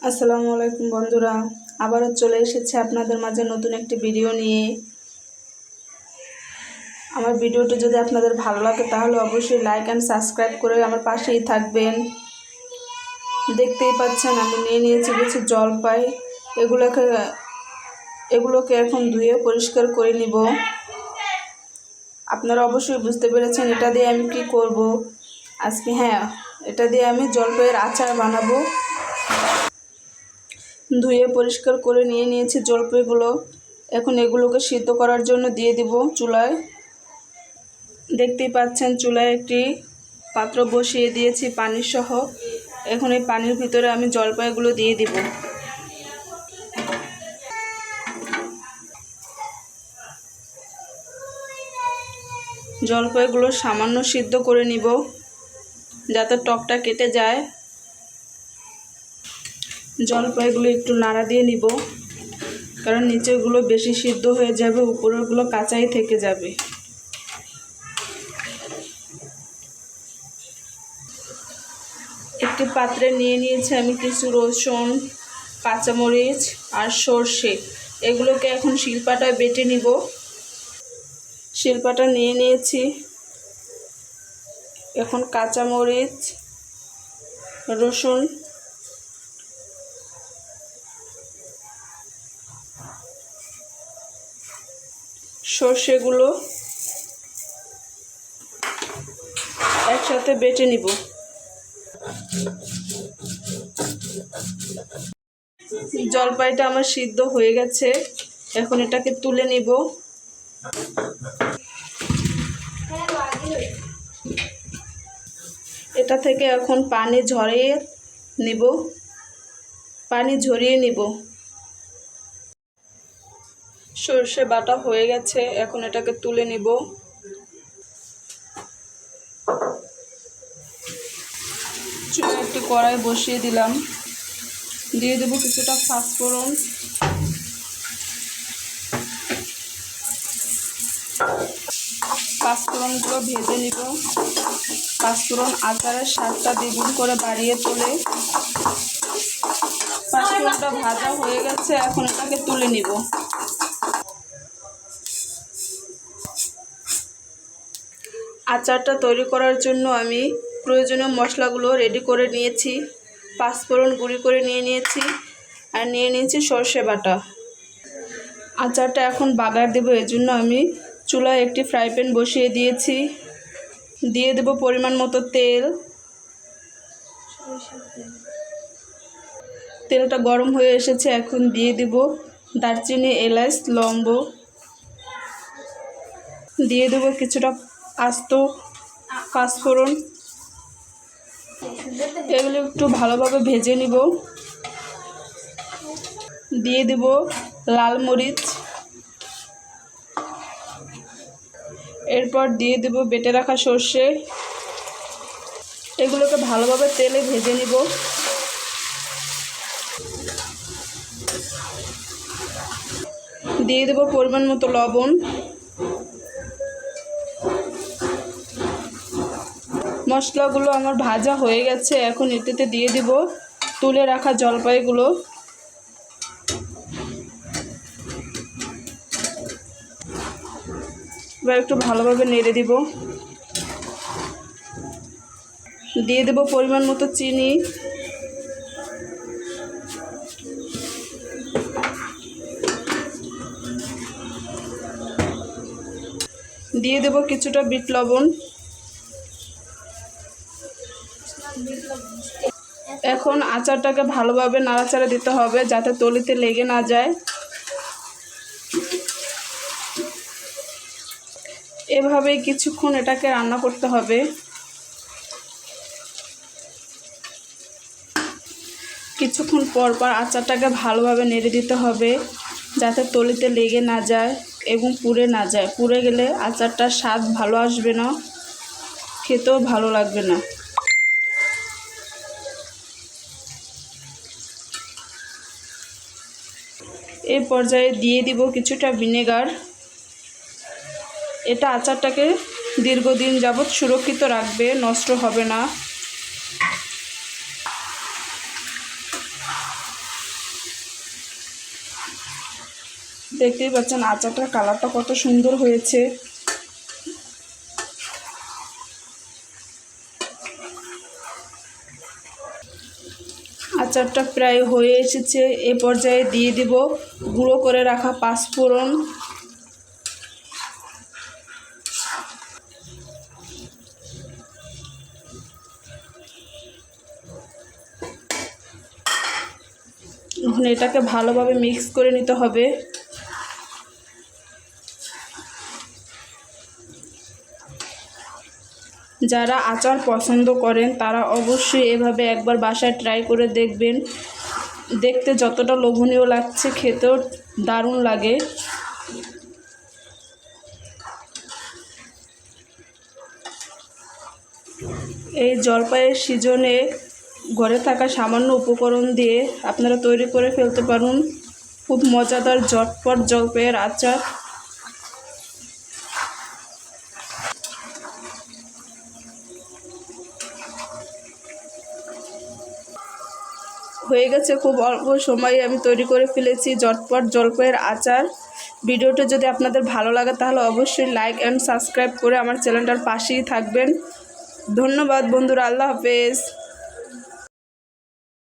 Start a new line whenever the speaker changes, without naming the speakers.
আসসালামু আলাইকুম বন্ধুরা, আবারও চলে এসেছে আপনাদের মাঝে নতুন একটি ভিডিও নিয়ে। আমার ভিডিওটি যদি আপনাদের ভালো লাগে তাহলে অবশ্যই লাইক অ্যান্ড সাবস্ক্রাইব করে আমার পাশেই থাকবেন। দেখতেই পাচ্ছেন আমি নিয়ে নিয়েছি কিছু জলপাই। এগুলোকে এখন ধুয়ে পরিষ্কার করে নিব। আপনারা অবশ্যই বুঝতে পেরেছেন এটা দিয়ে আমি কি করব আজকে। এটা দিয়ে আমি জলপাইয়ের আচার বানাবো। ধুয়ে পরিষ্কার করে নিয়ে নিয়েছি জলপাইগুলো। এখন এগুলোকে সিদ্ধ করার জন্য দিয়ে দিব চুলায়। দেখতেই পাচ্ছেন চুলায় একটি পাত্র বসিয়ে দিয়েছি পানি সহ। এখন এই পানির ভিতরে আমি জলপাইগুলো দিয়ে দিব। জলপাইগুলো সামান্য সিদ্ধ করে নিব যাতে টকটা কেটে যায়। জলপাইগুলো একটু নাড়া দিয়ে নিব, কারণ নিচেগুলো বেশি সিদ্ধ হয়ে যাবে, উপরেরগুলো কাঁচাই থেকে যাবে। একটি পাত্রে নিয়ে নিয়েছি আমি কিছু রসুন, কাঁচামরিচ আর সর্ষে। এগুলোকে এখন শিলপাটায় বেটে নিব। শিলপাটা নিয়ে নিয়েছি। এখন কাঁচামরিচ, রসুন, সর্ষেগুলো একসাথে বেটে নিব। জলপাইটা আমার সিদ্ধ হয়ে গেছে, এখন এটাকে তুলে নিব। এটা থেকে এখন পানি ঝরিয়ে নিব। সর্ষে বাটা হয়ে গেছে, এখন এটাকে তুলে নিব। চুলায় একটি কড়াই বসিয়ে দিলাম। দিয়ে দেব কিছুটা পাঁচফোড়ন। পাঁচফোড়নগুলো ভেজে নিব। পাঁচফোড়ন আচারের স্বাদটা দ্বিগুণ করে বাড়িয়ে তোলে। পাঁচফোড়নটা ভাজা হয়ে গেছে, এখন এটাকে তুলে নিব। আচারটা তৈরি করার জন্য আমি প্রয়োজনীয় মশলাগুলো রেডি করে নিয়েছি। পাঁচফোড়ন গুঁড়ি করে নিয়ে নিয়েছি, আর নিয়ে নিয়েছি সর্ষে বাটা। আচারটা এখন বাগার দেবো, এজন্য আমি চুলায় একটি ফ্রাই প্যান বসিয়ে দিয়েছি। দিয়ে দেব পরিমাণ মতো তেল। তেলটা গরম হয়ে এসেছে, এখন দিয়ে দেব দারচিনি, এলাচ, লবঙ্গ। দিয়ে দেব কিছুটা আস্ত পাঁচফোড়ন। এগুলো একটু ভালোভাবে ভেজে নিব। দিয়ে দেব লাল মরিচ। এরপর দিয়ে দেব বেটে রাখা সর্ষে। এগুলোকে ভালোভাবে তেলে ভেজে নিব। দিয়ে দেব পরিমাণ মতো লবণ। মশলাগুলো আমার ভাজা হয়ে গেছে, এখন এটাতে দিয়ে দিব তুলে রাখা জলপাইগুলো। এবার একটু ভালোভাবে নেড়ে দিব। দিয়ে দেব পরিমাণ মতো চিনি। দিয়ে দেব কিছুটা বিট লবণ। এখন আচারটাকে ভালোভাবে নাড়াচাড়া দিতে হবে যাতে তলিতে লেগে না যায়। এভাবেই কিছুক্ষণ এটাকে রান্না করতে হবে। কিছুক্ষণ পর পর আচারটাকে ভালোভাবে নেড়ে দিতে হবে যাতে তলিতে লেগে না যায় এবং পুড়ে না যায়। পুড়ে গেলে আচারটার স্বাদ ভালো আসবে না, খেতেও ভালো লাগবে না। এই পর্যায়ে দিয়ে দিব কিছুটা ভিনেগার। এটা আচারটাকে দীর্ঘদিন যাবৎ সুরক্ষিত রাখবে, নষ্ট হবে না। দেখতেই পাচ্ছেন আচারটার কালারটা কত সুন্দর হয়েছে। আচারটা প্রায় হয়ে এসেছে। এ পর্যায়ে দিয়ে দিব গুঁড়ো করে রাখা পাঁচফোড়ন, এখন এটাকে ভালোভাবে মিক্স করে নিতে হবে। যারা আচার পছন্দ করেন তারা অবশ্যই এভাবে একবার বাসায় ট্রাই করে দেখবেন। দেখতে যতটা লোভনীয় লাগছে খেতেও দারুণ লাগে। এই জলপাইয়ের সিজনে ঘরে থাকা সামান্য উপকরণ দিয়ে আপনারা তৈরি করে ফেলতে পারুন খুব মজাদার ঝটপট জলপাইয়ের আচার। হয়ে গেছে, খুব অল্প সময়ে আমি তৈরি করে ফেলেছি ঝটপট জলপাইয়ের আচার। ভিডিওটা যদি আপনাদের ভালো লাগে তাহলে অবশ্যই লাইক অ্যান্ড সাবস্ক্রাইব করে আমার চ্যানেলটার পাশেই থাকবেন। ধন্যবাদ বন্ধুরা, আল্লাহ হাফেজ।